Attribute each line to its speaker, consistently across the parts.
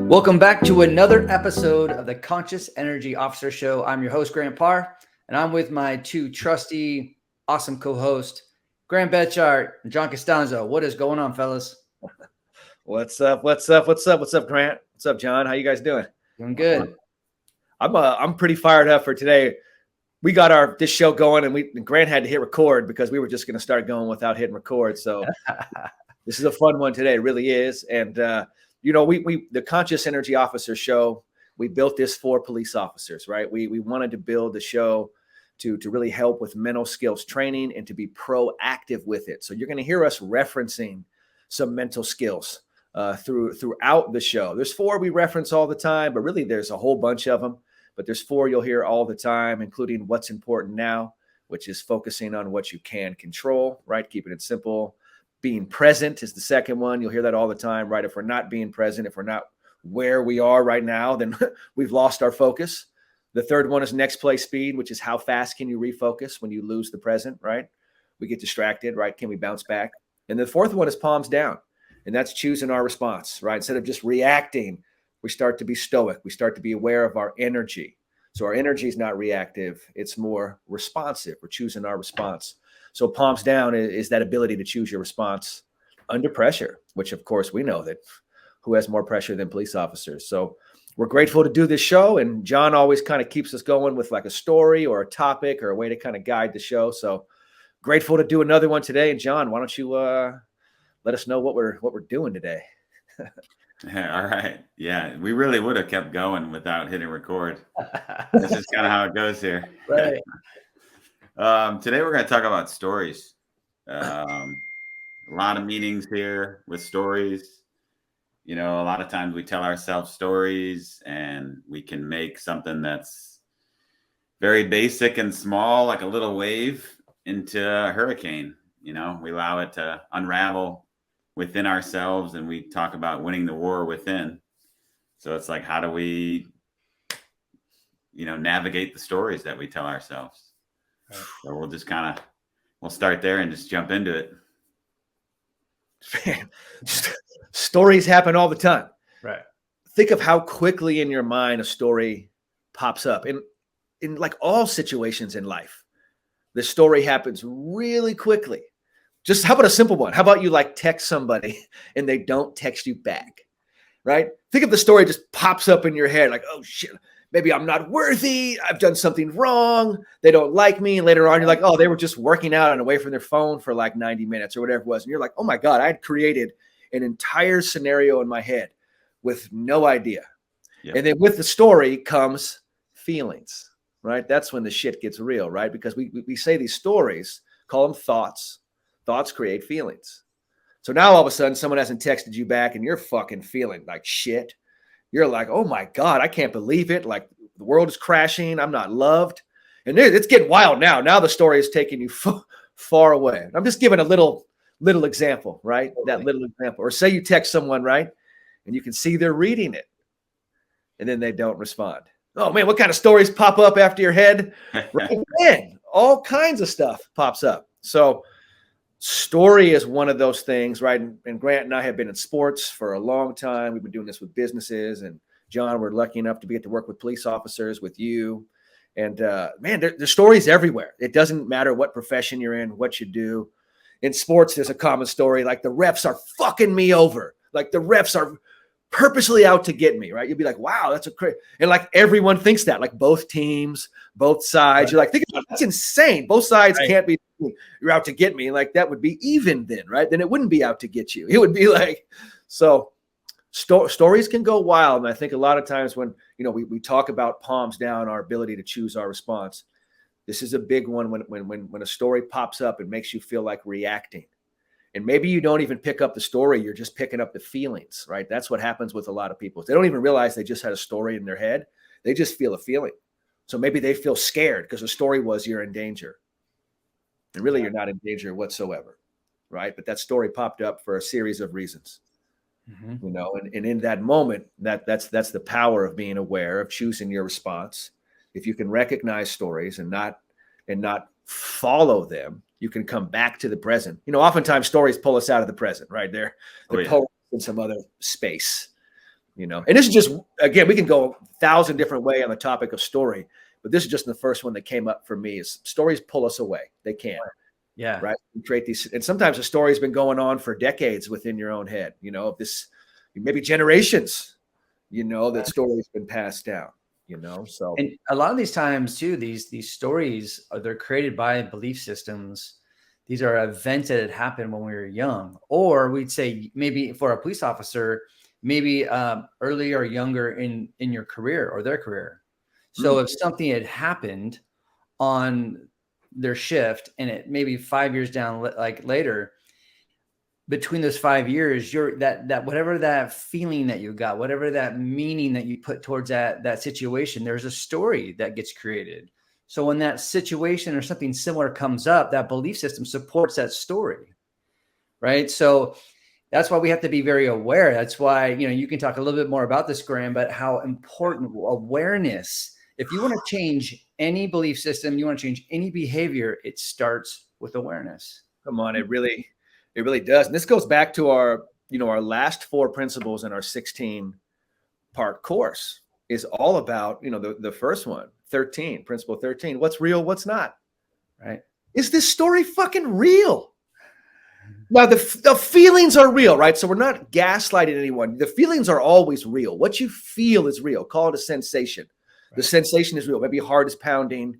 Speaker 1: Welcome back to another episode of the Conscious Energy Officer Show. I'm your host, Grant Parr, and I'm with my two trusty, awesome co-hosts, Grant Betchart and John Costanzo. What is going on, fellas?
Speaker 2: What's up? What's up, Grant? What's up, John? How you guys doing?
Speaker 1: Doing good.
Speaker 2: I'm pretty fired up for today. We got this show going, and Grant had to hit record because we were just going to start going without hitting record. So this is a fun one today. It really is. And the Conscious Energy Officer Show, we built this for police officers, right? We wanted to build the show to really help with mental skills training and to be proactive with it. So you're going to hear us referencing some mental skills throughout the show. There's 4 we reference all the time, but really there's a whole bunch of them. But there's 4 you'll hear all the time, including what's important now, which is focusing on what you can control, right? Keeping it simple. Being present is the second one. You'll hear that all the time, right? If we're not being present, if we're not where we are right now, then we've lost our focus. The third one is next play speed, which is how fast can you refocus when you lose the present, right? We get distracted, right? Can we bounce back? And the fourth one is palms down, and that's choosing our response, right? Instead of just reacting, we start to be stoic. We start to be aware of our energy. So our energy is not reactive. It's more responsive. We're choosing our response. So palms down is that ability to choose your response under pressure, which of course we know that who has more pressure than police officers. So we're grateful to do this show. And John always kind of keeps us going with like a story or a topic or a way to kind of guide the show. So grateful to do another one today. And John, why don't you let us know what we're doing today?
Speaker 3: All right. Yeah, we really would have kept going without hitting record. This is kind of how it goes here.
Speaker 1: Right.
Speaker 3: Today we're going to talk about stories. A lot of meanings here with stories. You know, a lot of times we tell ourselves stories and we can make something that's very basic and small, like a little wave, into a hurricane. You know, we allow it to unravel within ourselves, and we talk about winning the war within. So it's like, how do we, navigate the stories that we tell ourselves? Right. So we'll just we'll start there and just jump into it.
Speaker 2: Man, stories happen all the time.
Speaker 1: Right.
Speaker 2: Think of how quickly in your mind a story pops up in like all situations in life. The story happens really quickly. Just how about a simple one? How about you like text somebody and they don't text you back, right? Think of the story just pops up in your head like, oh shit, maybe I'm not worthy. I've done something wrong. They don't like me. And later on, you're like, oh, they were just working out and away from their phone for like 90 minutes or whatever it was. And you're like, oh my God, I had created an entire scenario in my head with no idea. Yep. And then with the story comes feelings, right? That's when the shit gets real, right? Because we say these stories, call them thoughts. Thoughts create feelings. So now all of a sudden someone hasn't texted you back and you're fucking feeling like shit. You're like, oh my God, I can't believe it. Like the world is crashing. I'm not loved. And it's getting wild now. Now the story is taking you far away. I'm just giving a little example, right? Totally. That little example. Or say you text someone, right? And you can see they're reading it. And then they don't respond. Oh man, what kind of stories pop up after your head? Right then, all kinds of stuff pops up. So story is one of those things, right? And Grant and I have been in sports for a long time. We've been doing this with businesses. And John, we're lucky enough to get to work with police officers, with you. And man, there's stories everywhere. It doesn't matter what profession you're in, what you do. In sports, there's a common story like the refs are fucking me over. Like the refs are purposely out to get me, right? You'll be like, wow, that's and like everyone thinks that, like both teams, both sides. Right. You're like, think about it, that's insane. Both sides can't be, you're out to get me. Like that would be even then, right? Then it wouldn't be out to get you. It would be like, so stories can go wild. And I think a lot of times when, we talk about palms down, our ability to choose our response, this is a big one when a story pops up and makes you feel like reacting. And maybe you don't even pick up the story. You're just picking up the feelings, right? That's what happens with a lot of people. They don't even realize they just had a story in their head. They just feel a feeling. So maybe they feel scared because the story was you're in danger. And really, you're not in danger whatsoever, right? But that story popped up for a series of reasons, and in that moment, that's the power of being aware, of choosing your response. If you can recognize stories and not follow them, you can come back to the present. Oftentimes stories pull us out of the present, right? They're pulled in some other space. And this is just, again, we can go 1,000 different ways on the topic of story, but this is just the first one that came up for me. Is stories pull us away. They can.
Speaker 1: Yeah.
Speaker 2: Right. We create these, and sometimes the story's been going on for decades within your own head, this maybe generations, that story's been passed down, so.
Speaker 1: And a lot of these times too, these stories they're created by belief systems. These are events that had happened when we were young, or we'd say maybe for a police officer, maybe early or younger in your career or their career. So if something had happened on their shift and it maybe 5 years down, like later, between those 5 years, you're that whatever that feeling that you got, whatever that meaning that you put towards that situation, there's a story that gets created. So when that situation or something similar comes up, that belief system supports that story, right? So that's why we have to be very aware. That's why, you can talk a little bit more about this, Graham, but how important awareness, if you want to change any belief system, you want to change any behavior, it starts with awareness.
Speaker 2: Come on, it really does. And this goes back to our last 4 principles in our 16-part course is all about, the first one, 13, principle 13, what's real, what's not,
Speaker 1: right?
Speaker 2: Is this story fucking real? Now, the feelings are real, right? So we're not gaslighting anyone. The feelings are always real. What you feel is real. Call it a sensation. Right. The sensation is real. Maybe your heart is pounding.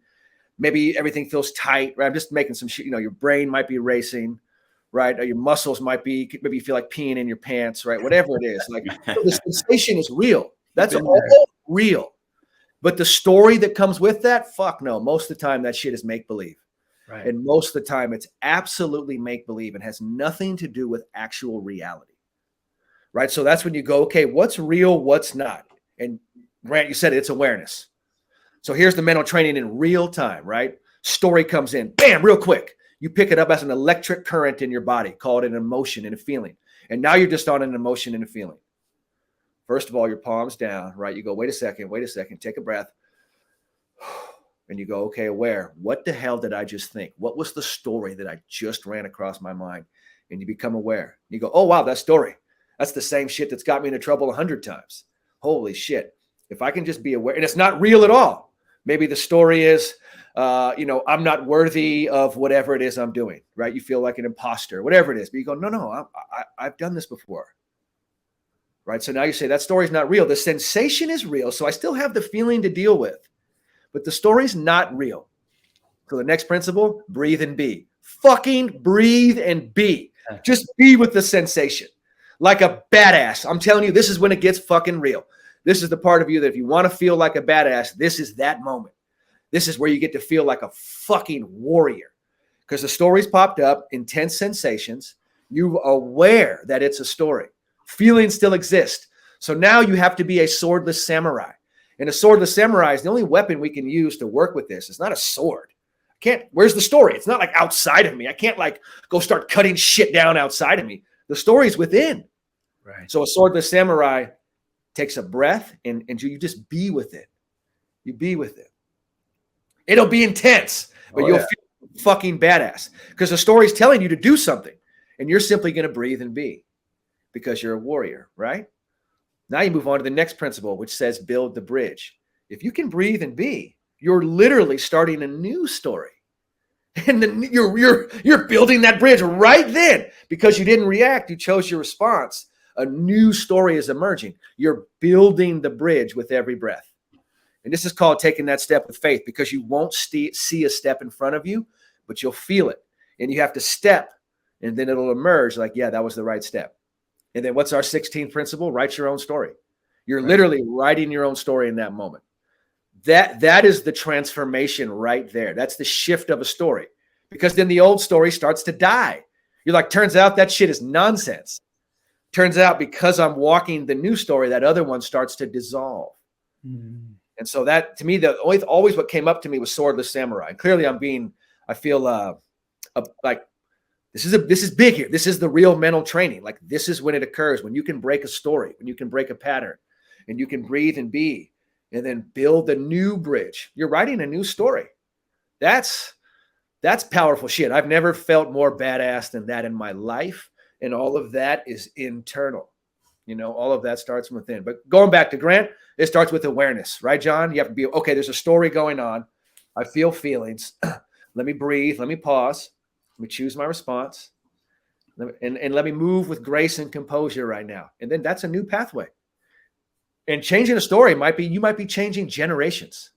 Speaker 2: Maybe everything feels tight, right? I'm just making some shit. Your brain might be racing, right? Or your muscles maybe you feel like peeing in your pants, right? Whatever it is. Like the sensation is real. That's all real. But the story that comes with that, fuck no. Most of the time, that shit is make-believe. Right. And most of the time, it's absolutely make-believe and has nothing to do with actual reality, right? So that's when you go, okay, what's real, what's not? And Grant, you said it's awareness. So here's the mental training in real time, right? Story comes in, bam, real quick. You pick it up as an electric current in your body, call it an emotion and a feeling. And now you're just on an emotion and a feeling. First of all, your palms down, right? You go, wait a second, take a breath. And you go, okay, aware. What the hell did I just think? What was the story that I just ran across my mind? And you become aware. You go, oh, wow, that story. That's the same shit that's got me into trouble 100 times. Holy shit. If I can just be aware, and it's not real at all. Maybe the story is, I'm not worthy of whatever it is I'm doing, right? You feel like an imposter, whatever it is. But you go, no, I've done this before. Right? So now you say that story's not real. The sensation is real. So I still have the feeling to deal with. But the story's not real. So the next principle, breathe and be. Fucking breathe and be. Just be with the sensation. Like a badass. I'm telling you, this is when it gets fucking real. This is the part of you that if you want to feel like a badass, this is that moment. This is where you get to feel like a fucking warrior. Because the story's popped up, intense sensations. You're aware that it's a story. Feelings still exist. So now you have to be a swordless samurai. And a swordless samurai is the only weapon we can use to work with this. It's not a sword. Where's the story? It's not like outside of me. I can't like go start cutting shit down outside of me. The story's within. Right. So a swordless samurai takes a breath and you just be with it. You be with it. It'll be intense, but you'll feel fucking badass because the story's telling you to do something and you're simply going to breathe and be because you're a warrior, right? Now you move on to the next principle, which says build the bridge. If you can breathe and be, you're literally starting a new story. And then you're building that bridge right then because you didn't react. You chose your response. A new story is emerging. You're building the bridge with every breath. And this is called taking that step with faith because you won't see a step in front of you, but you'll feel it. And you have to step and then it'll emerge like, yeah, that was the right step. And then what's our 16th principle? Write your own story. You're literally writing your own story in that moment. That is the transformation right there. That's the shift of a story because then the old story starts to die. You're like, turns out that shit is nonsense. Turns out because I'm walking the new story, that other one starts to dissolve. Mm. And so that to me, always what came up to me was swordless samurai. And clearly I feel like this is big here. This is the real mental training. Like this is when it occurs, when you can break a story, when you can break a pattern and you can breathe and be, and then build a new bridge. You're writing a new story. That's powerful shit. I've never felt more badass than that in my life. And all of that is internal. All of that starts from within. But going back to Grant, it starts with awareness, right, John? You have to be, okay, there's a story going on. I feel feelings. Let me breathe. Let me pause. Let me choose my response. And let me move with grace and composure right now. And then that's a new pathway. And changing a story you might be changing generations.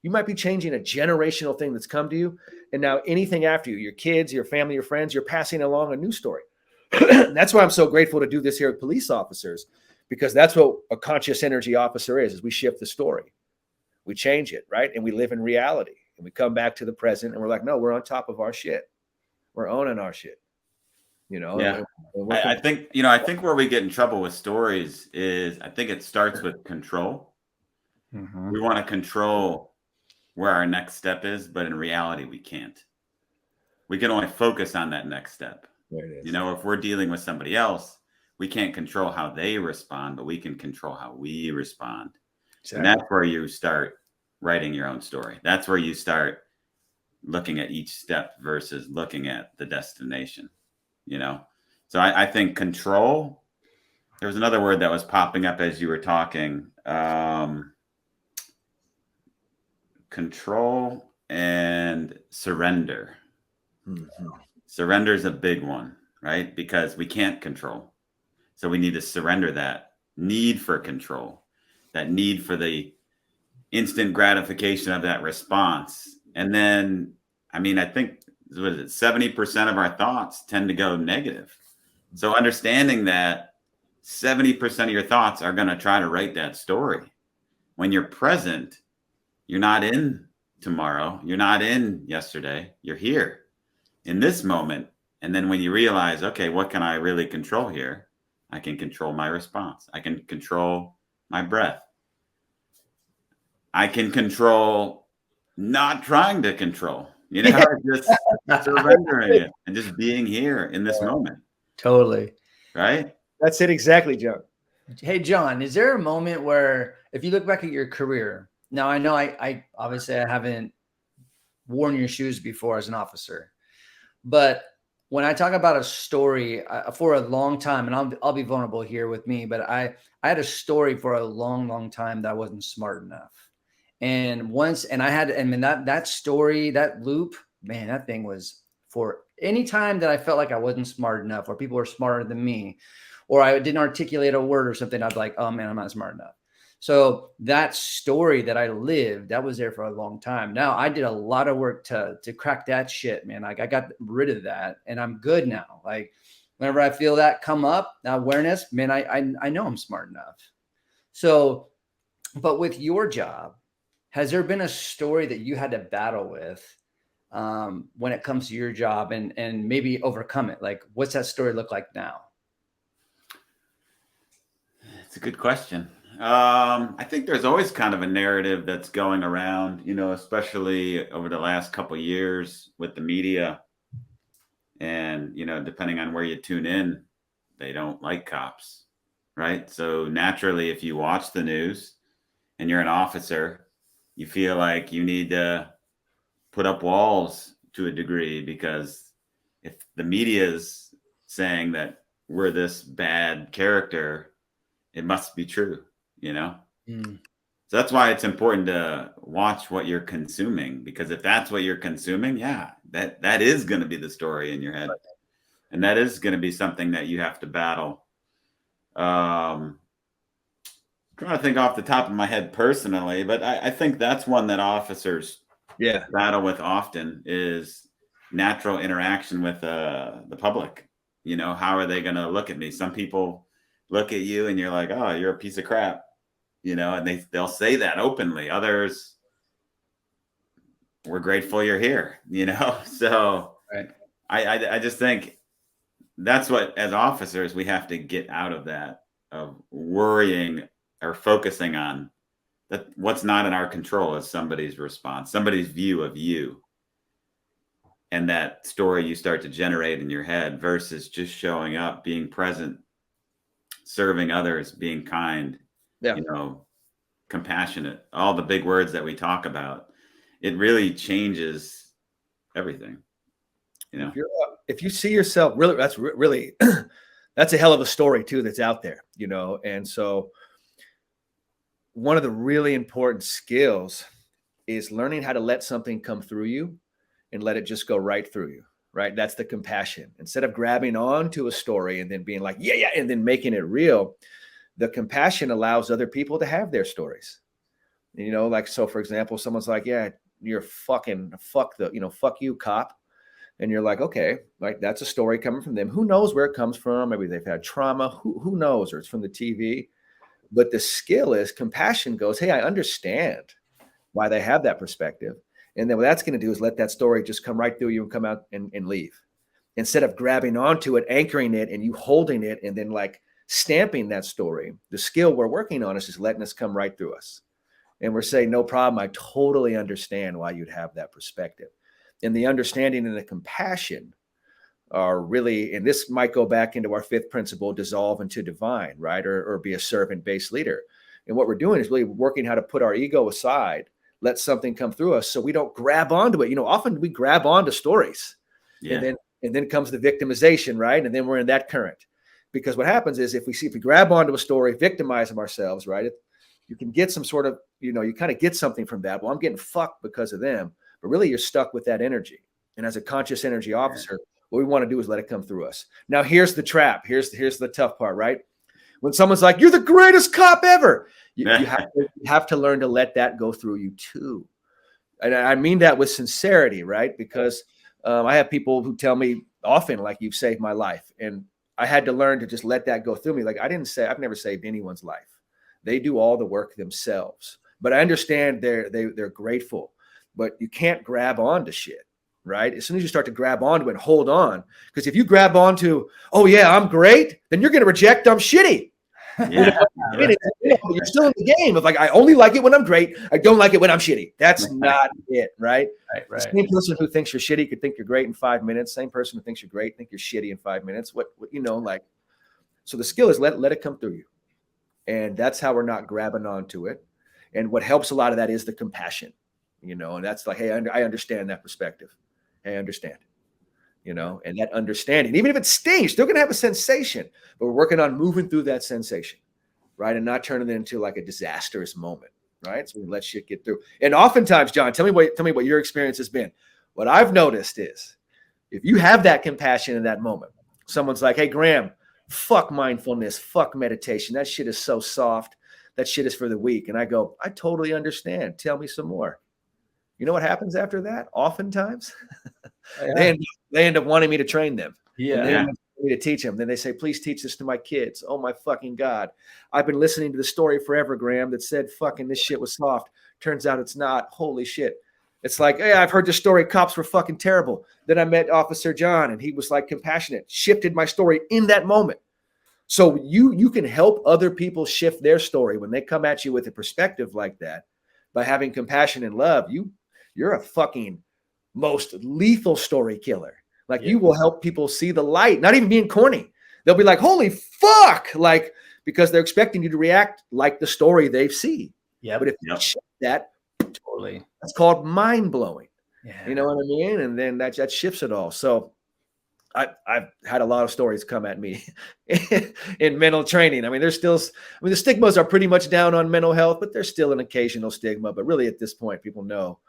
Speaker 2: You might be changing a generational thing that's come to you. And now anything after you, your kids, your family, your friends, you're passing along a new story. That's why I'm so grateful to do this here with police officers, because that's what a conscious energy officer is we shift the story. We change it, right? And we live in reality. And we come back to the present and we're like, no, we're on top of our shit. We're owning our shit.
Speaker 3: Yeah. I think where we get in trouble with stories is I think it starts with control. We want to control where our next step is, but in reality, we can't. We can only focus on that next step.
Speaker 2: There it is.
Speaker 3: If we're dealing with somebody else, we can't control how they respond, but we can control how we respond. Exactly. And that's where you start writing your own story. That's where you start looking at each step versus looking at the destination. So I think control, there was another word that was popping up as you were talking, control and surrender. Surrender is a big one, right? Because we can't control. So we need to surrender that need for control, that need for the instant gratification of that response. And then, I think, 70% of our thoughts tend to go negative. So understanding that 70% of your thoughts are going to try to write that story. When you're present, you're not in tomorrow. You're not in yesterday. You're here in this moment. And then when you realize, okay, what can I really control here? I can control my response. I can control my breath. I can control not trying to control, just surrendering it and just being here in this moment.
Speaker 1: Totally.
Speaker 3: Right?
Speaker 2: That's it exactly, John.
Speaker 1: Hey, John, is there a moment where, if you look back at your career, now I know I obviously I haven't worn your shoes before as an officer, but when I talk about a story for a long time, and I'll be vulnerable here with me, but I had a story for a long, long time that I wasn't smart enough. And that story, that loop, man, that thing was for any time that I felt like I wasn't smart enough, or people were smarter than me, or I didn't articulate a word or something, I'd be like, oh man, I'm not smart enough. So that story that I lived, that was there for a long time. Now I did a lot of work to crack that shit, man. Like I got rid of that and I'm good now. Like whenever I feel that come up, that awareness, man, I know I'm smart enough. So, but with your job, has there been a story that you had to battle with when it comes to your job and maybe overcome it? Like, what's that story look like now?
Speaker 3: It's a good question. I think there's always kind of a narrative that's going around, especially over the last couple of years with the media. And, depending on where you tune in, they don't like cops, right? So naturally, if you watch the news and you're an officer, you feel like you need to put up walls to a degree, because if the media is saying that we're this bad character, it must be true, So that's why it's important to watch what you're consuming, because if that's what you're consuming, that is going to be the story in your head. And that is going to be something that you have to battle. I'm trying to think off the top of my head personally, but I think that's one that officers battle with often, is natural interaction with the public. How are they going to look at me? Some people look at you and you're like, oh, you're a piece of crap, and they'll say that openly. Others, we're grateful you're here, So right. I just think that's what, as officers, we have to get out of that, of worrying or focusing on that. What's not in our control is somebody's response, somebody's view of you, and that story you start to generate in your head, versus just showing up, being present, serving others, being kind, compassionate, all the big words that we talk about. It really changes everything.
Speaker 2: If you see yourself, really, that's really that's a hell of a story too that's out there, And so one of the really important skills is learning how to let something come through you and let it just go right through you, right? That's the compassion. Instead of grabbing on to a story and then being like, yeah, and then making it real, the compassion allows other people to have their stories. Like, so for example, someone's like, yeah, you're fuck you, cop. And you're like, okay, like that's a story coming from them. Who knows where it comes from? Maybe they've had trauma. Who knows? Or it's from the TV. But the skill is compassion goes, hey, I understand why they have that perspective. And then what that's going to do is let that story just come right through you and come out and leave. Instead of grabbing onto it, anchoring it, and you holding it, and then like stamping that story, the skill we're working on is just letting us come right through us. And we're saying, no problem. I totally understand why you'd have that perspective. And the understanding and the compassion are really, and this might go back into our fifth principle, dissolve into divine, right? Or be a servant-based leader. And what we're doing is really working how to put our ego aside, let something come through us so we don't grab onto it. Often we grab onto stories. Yeah. And then comes the victimization, right? And then we're in that current. Because what happens is if we grab onto a story, victimize ourselves, right? You can get some sort of, you kind of get something from that. Well, I'm getting fucked because of them. But really, you're stuck with that energy. And as a conscious energy officer, what we want to do is let it come through us. Now, here's the trap. Here's the tough part, right? When someone's like, you're the greatest cop ever, you have to learn to let that go through you too. And I mean that with sincerity, right? Because I have people who tell me often, like, you've saved my life. And I had to learn to just let that go through me. Like, I've never saved anyone's life. They do all the work themselves. But I understand they're grateful. But you can't grab onto shit, right? As soon as you start to grab onto it and hold on, because if you grab onto, oh yeah, I'm great, then you're going to reject I'm shitty. Yeah. You're still in the game of like, I only like it when I'm great. I don't like it when I'm shitty. That's not it, right? Right. The same person who thinks you're shitty could think you're great in 5 minutes. Same person who thinks you're great think you're shitty in 5 minutes. What like, so the skill is let it come through you. And that's how we're not grabbing onto it. And what helps a lot of that is the compassion. And that's like, hey, I understand that perspective. Hey, I understand, and that understanding, even if it stings, still going to have a sensation, but we're working on moving through that sensation, right? And not turning it into like a disastrous moment, right? So we let shit get through. And oftentimes, John, tell me what your experience has been. What I've noticed is if you have that compassion in that moment, someone's like, hey, Graham, fuck mindfulness, fuck meditation. That shit is so soft. That shit is for the weak. And I go, I totally understand. Tell me some more. You know what happens after that? Oftentimes, they end up wanting me to train them. Yeah. They want me to teach them. Then they say, please teach this to my kids. Oh, my fucking God. I've been listening to the story forever, Graham, that said fucking this shit was soft. Turns out it's not. Holy shit. It's like, hey, I've heard the story. Cops were fucking terrible. Then I met Officer John, and he was like compassionate. Shifted my story in that moment. So you can help other people shift their story when they come at you with a perspective like that by having compassion and love. You're a fucking most lethal story killer. Like you will help people see the light, not even being corny. They'll be like, holy fuck. Like, because they're expecting you to react like the story they see. Yeah. But if you shift that, totally, that's called mind blowing. Yeah. You know what I mean? And then that shifts it all. So I've had a lot of stories come at me in mental training. I mean, the stigmas are pretty much down on mental health, but there's still an occasional stigma. But really at this point, people know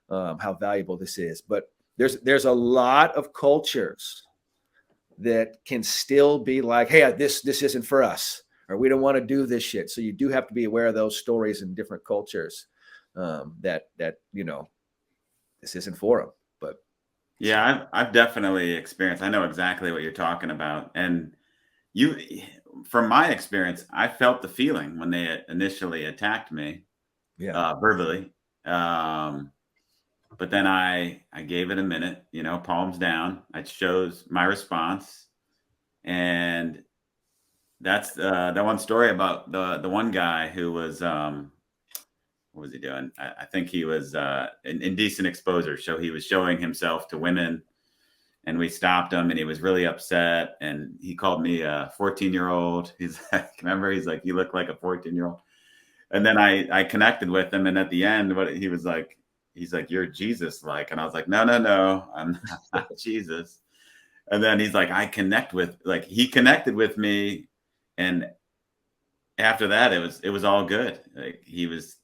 Speaker 2: how valuable this is. But there's a lot of cultures that can still be like, hey, this isn't for us, or we don't want to do this shit. So you do have to be aware of those stories in different cultures that this isn't for them. But
Speaker 3: yeah, I've definitely experienced. I know exactly what you're talking about. And from my experience, I felt the feeling when they initially attacked me, verbally. But then I gave it a minute, palms down. I chose my response. And that's that one story about the one guy who was, what was he doing? I think he was indecent exposure. So he was showing himself to women, and we stopped him, and he was really upset. And he called me a 14-year-old. He's like, remember, he's like, you look like a 14-year-old. And then I connected with him. And at the end, what he was like, he's like, you're Jesus-like. And I was like, no, I'm not Jesus. And then he's like, he connected with me. And after that, it was all good. Like he was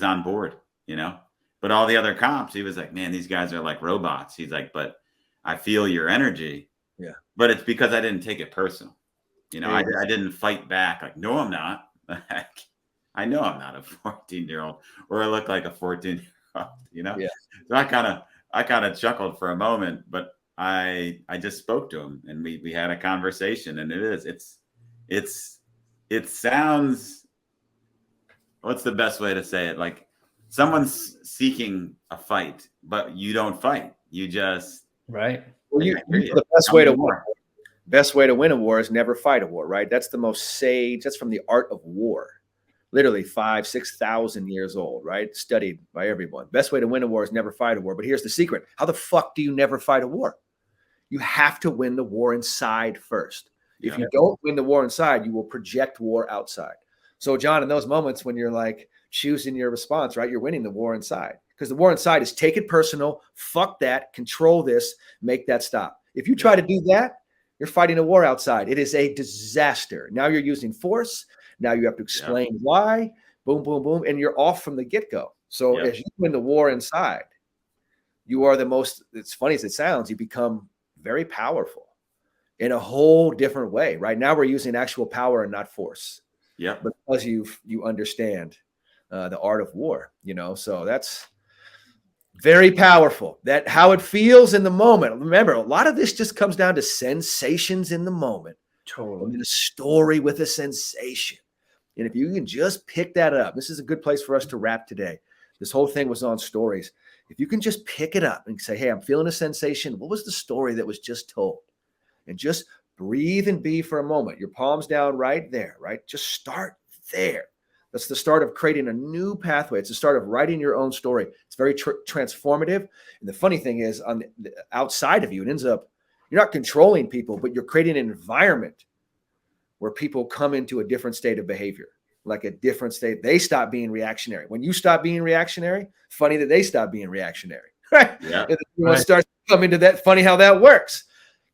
Speaker 3: on board, you know, but all the other cops, he was like, man, these guys are like robots. He's like, but I feel your energy.
Speaker 2: Yeah.
Speaker 3: But it's because I didn't take it personal. You know,
Speaker 2: Yeah.
Speaker 3: I didn't fight back. Like, no, I'm not. I know I'm not a 14-year-old, or I look like a 14-year-old, you know?
Speaker 2: Yeah.
Speaker 3: So I kind of chuckled for a moment, but I just spoke to him and we had a conversation, and it sounds, what's the best way to say it? Like someone's seeking a fight, but you don't fight. You just,
Speaker 1: right.
Speaker 2: Well, the best way to win a war is never fight a war, right? That's the most sage. That's from the art of war. Literally 5,000-6,000 years old, right? Studied by everyone. Best way to win a war is never fight a war. But here's the secret. How the fuck do you never fight a war? You have to win the war inside first. If you don't win the war inside, you will project war outside. So, John, in those moments when you're like choosing your response, right? You're winning the war inside. Because the war inside is take it personal, fuck that, control this, make that stop. If you try to do that, you're fighting a war outside. It is a disaster. Now you're using force. Now you have to explain why. Boom, boom, boom. And you're off from the get-go. So as you win the war inside, you are the most, it's funny as it sounds, you become very powerful in a whole different way. Right now we're using actual power and not force.
Speaker 3: Yeah.
Speaker 2: Because you understand the art of war, you know, so that's very powerful. That how it feels in the moment. Remember, a lot of this just comes down to sensations in the moment.
Speaker 1: Totally.
Speaker 2: I mean, a story with a sensation. And if you can just pick that up, this is a good place for us to wrap today. This whole thing was on stories. If you can just pick it up and say, hey, I'm feeling a sensation. What was the story that was just told? And just breathe and be for a moment. Your palms down right there, right? Just start there. That's the start of creating a new pathway. It's the start of writing your own story. It's very transformative. And the funny thing is, on the outside of you, it ends up, you're not controlling people, but you're creating an environment where people come into a different state of behavior, like a different state. They stop being reactionary. When you stop being reactionary, funny that they stop being reactionary, right? Yeah. And you start to come into that. Funny how that works.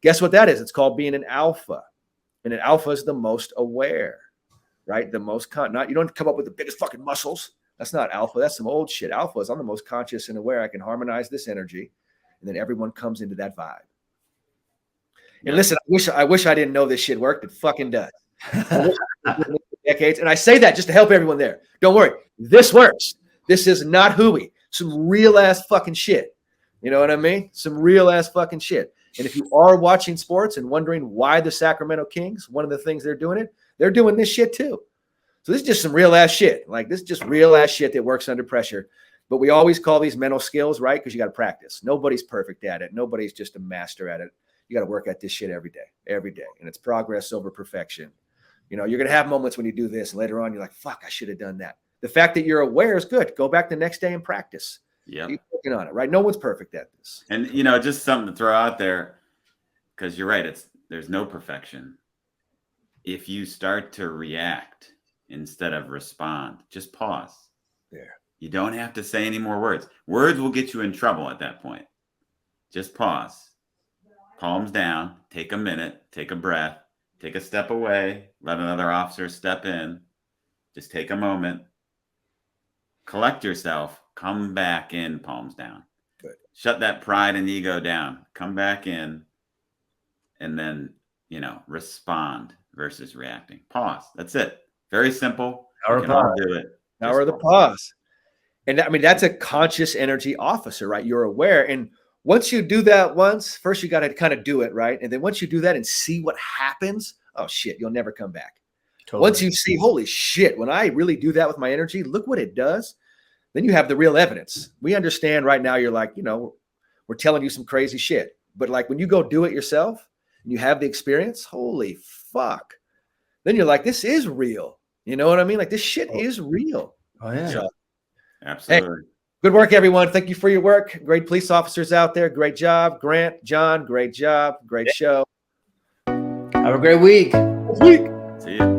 Speaker 2: Guess what that is? It's called being an alpha. And an alpha is the most aware, right? The most you don't come up with the biggest fucking muscles. That's not alpha. That's some old shit. Alpha is I'm the most conscious and aware. I can harmonize this energy. And then everyone comes into that vibe. And listen, I wish I didn't know this shit worked. It fucking does. Decades. And I say that just to help everyone there. Don't worry. This works. This is not hooey. Some real ass fucking shit. You know what I mean? Some real ass fucking shit. And if you are watching sports and wondering why the Sacramento Kings, one of the things they're doing this shit too. So this is just some real ass shit. Like this is just real ass shit that works under pressure. But we always call these mental skills, right? Because you got to practice. Nobody's perfect at it. Nobody's just a master at it. You got to work at this shit every day. And it's progress over perfection. You know, you're going to have moments when you do this and later on you're like, fuck, I should have done that. The fact that you're aware is good. Go back the next day and practice. Yeah. Keep working on it, right? No one's perfect at this.
Speaker 3: And, you know, just something to throw out there, because you're right. There's no perfection. If you start to react instead of respond, just pause.
Speaker 2: There.
Speaker 3: You don't have to say any more words. Words will get you in trouble at that point. Just pause. Palms down, take a minute, take a breath, take a step away, let another officer step in, just take a moment, collect yourself, come back in, palms down.
Speaker 2: Good.
Speaker 3: Shut that pride and ego down, come back in, and then, you know, respond versus reacting. Pause. That's it. Very simple. You can all do it.
Speaker 2: Power of the pause. And I mean, that's a conscious energy officer, right? You're aware. And once you do that first you got to kind of do it, right? And then once you do that and see what happens, oh shit, you'll never come back. Totally. Once you see, holy shit, when I really do that with my energy, look what it does. Then you have the real evidence. We understand right now, you're like, you know, we're telling you some crazy shit. But like when you go do it yourself and you have the experience, holy fuck. Then you're like, this is real. You know what I mean? Like this shit is real.
Speaker 1: Oh yeah. So,
Speaker 3: absolutely.
Speaker 2: Hey, good work, everyone. Thank you for your work. Great police officers out there. Great job. Grant, John, great job. Great show.
Speaker 1: Have a great week.
Speaker 3: See you.